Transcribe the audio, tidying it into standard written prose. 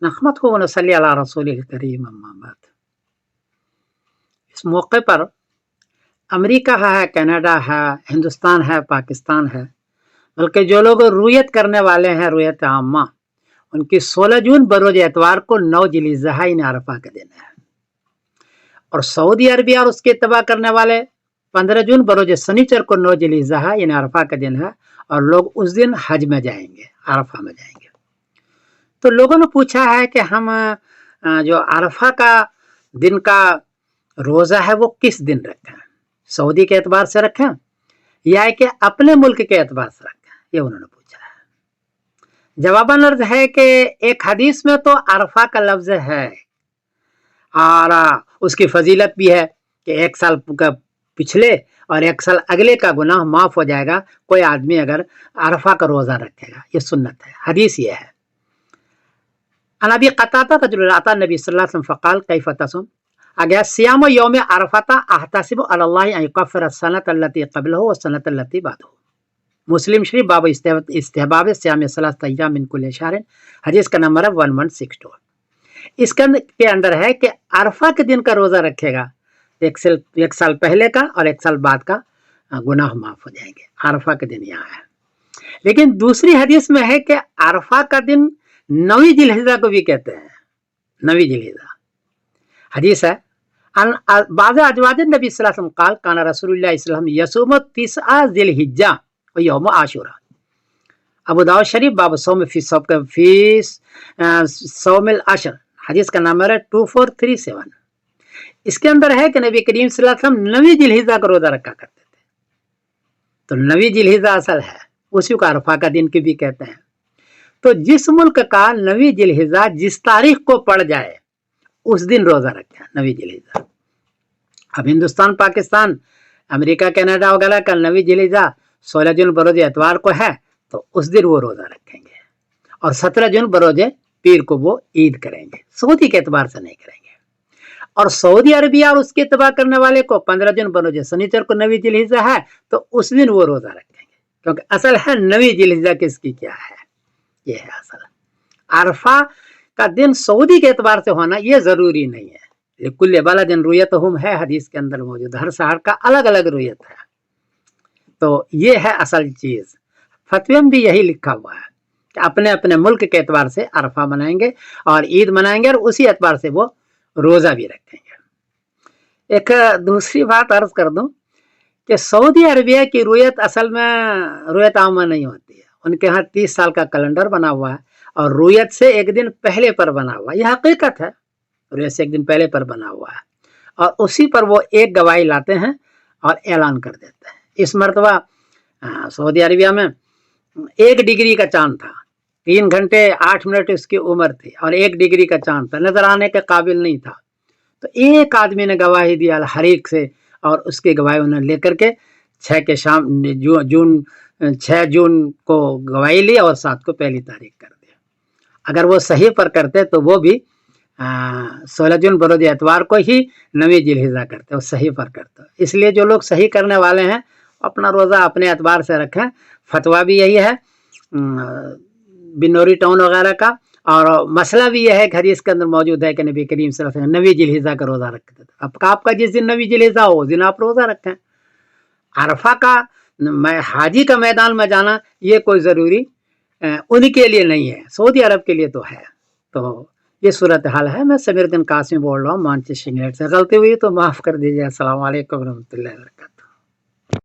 नहमदुहु व नसल्ली अला रसूलिल करीम अम्मा बाद। इस मौके पर अमेरिका है, कनाडा है, हिंदुस्तान है, पाकिस्तान है, बल्कि जो लोग रुयत करने वाले हैं, रुयत आम्मा, उनकी 16 जून बरोज एतवार को 9 जिलहिज्जा इन अरफा का दिन है। और सऊदी अरबिया और उसके इत्तबा करने वाले 15 जून बरोज शनिचर को 9 जिलहिज्जा इन अरफा का दिन है, और लोग उस दिन हज में जाएंगे, अरफा में जाएंगे। तो लोगों ने पूछा है कि हम जो अरफा का दिन का रोज़ा है वो किस दिन रखें, सऊदी के एतबार से रखें या कि अपने मुल्क के एतबार से रखें, ये उन्होंने पूछा है। जवाबन अर्ज है कि एक हदीस में तो अरफा का लफ्ज़ है और उसकी फजीलत भी है कि 1 साल का पिछले और 1 साल अगले का गुनाह माफ़ हो जाएगा कोई आदमी अगर अरफा का रोज़ा रखेगा, ये सुन्नत है, हदीस ये है। अनबी क़तादा रजुल अता नबी सल्लल्लाहु अलैहि वसल्लम फ़क़ाल कैफ़ तसूम अगया सियाम यौम अरफता अहतसिबु अलल्लाहि अन युकफ्फिर सनत अल्लती क़ब्लहु व सनत अल्लती बादहु। मुस्लिम शरीफ बाब इस्तिहबाब सियाम सलासत अय्याम मिन कुल्लि शहरिन, हदीस का नंबर है 1162। इसके अंदर है कि अरफा के दिन का रोज़ा रखेगा, 1 साल पहले का और 1 साल बाद का गुनाह माफ़ हो जाएंगे। अरफा के दिन यहाँ है। लेकिन दूसरी हदीस में है कि अरफा का दिन 9 जिलहिज्जा को भी कहते हैं, 9 जिलहिज्जा। हदीस है बाज़ अज़वाज नबी सल्लल्लाहु अलैहि वसल्लम क़ाल काना रसूलुल्लाह सल्लल्लाहु अलैहि वसल्लम यसुमु 9 जिलहिज्जा व यौम आशूरा। अबू दाऊद शरीफ बाब सौम फी सौमिल अशर, हदीस का नंबर है 2437। इसके अंदर है कि नबी करीम सल्लल्लाहु अलैहि वसल्लम 9 जिलहिज्जा का रोज़ा रखा करते थे। तो 9 जिलहिज्जा असल है, उसी को अरफा का दिन की भी कहते हैं। तो जिस मुल्क का 9 जिलहिज्जा जिस तारीख को पड़ जाए उस दिन रोज़ा रखें, 9 जिलहिज्जा। अब हिंदुस्तान, पाकिस्तान, अमेरिका, कनाडा वगैरह का 9 जिलहिज्जा 16 जून बरोज एतवार को है, तो उस दिन वो रोज़ा रखेंगे और 17 जून बरोज पीर को वो ईद करेंगे, सऊदी के एतबार से नहीं करेंगे। और सऊदी अरबिया और उसके इत्तबा करने वाले को 15 जून बरोज शनिचर को 9 जिलहिज्जा है, तो उस दिन वो रोज़ा रखेंगे, क्योंकि असल है 9 जिलहिज्जा किसकी क्या है, ये है असल। अरफा का दिन सऊदी के एतबार से होना ये ज़रूरी नहीं है। कुल्ले बलदिन रुयतहुम है, हदीस के अंदर मौजूद, हर शहर का अलग अलग रुयत है। तो ये है असल चीज़। फतवे में भी यही लिखा हुआ है कि अपने अपने मुल्क के एतबार से अरफा मनाएंगे और ईद मनाएंगे और उसी एतबार से वो रोज़ा भी रखेंगे। एक दूसरी बात अर्ज़ कर दूँ कि सऊदी अरबिया की रुयत असल में रुयत आमा नहीं होती है। उनके यहाँ 30 साल का कैलेंडर बना हुआ है और रुयत से 1 दिन पहले पर बना हुआ है, यह हकीकत है, रुयत से 1 दिन पहले पर बना हुआ है और उसी पर वो एक गवाही लाते हैं और ऐलान कर देते हैं। इस मरतबा सऊदी अरबिया में 1 डिग्री का चांद था, 3 घंटे 8 मिनट उसकी उम्र थी और 1 डिग्री का चांद था, नजर आने के काबिल नहीं था। तो एक आदमी ने गवाही दी अल हरीक से और उसकी गवाही उन्होंने लेकर के 6 जून को गवाही ली और 7 को पहली तारीख कर दिया। अगर वो सही पर करते तो वो भी 16 जून बरोज एतवार को ही 9 जिलहिज्जा करते, वो सही पर करते। इसलिए जो लोग सही करने वाले हैं अपना रोज़ा अपने एतबार से रखें। फतवा भी यही है बिनोरी टाउन वगैरह का, और मसला भी यह है कि हदीस के अंदर मौजूद है कि नबी करीम सल्लल्लाहु अलैहि वसल्लम 9 जिलहिज्जा का रोज़ा रखते थे। अब आपका जिस दिन 9 जिलहिज्जा हो उस दिन आप रोज़ा रखें। अरफा का हाजी का मैदान में जाना ये कोई ज़रूरी उनके लिए नहीं है, सऊदी अरब के लिए तो है। तो ये सूरत हाल है। मैं समीरुद्दीन कासिम बोल रहा हूँ मानचेस्टर इंग्लैंड से। गलती हुई तो माफ़ कर दीजिए। अस्सलाम वालेकुम रहमतुल्लाहि व बरकातहू।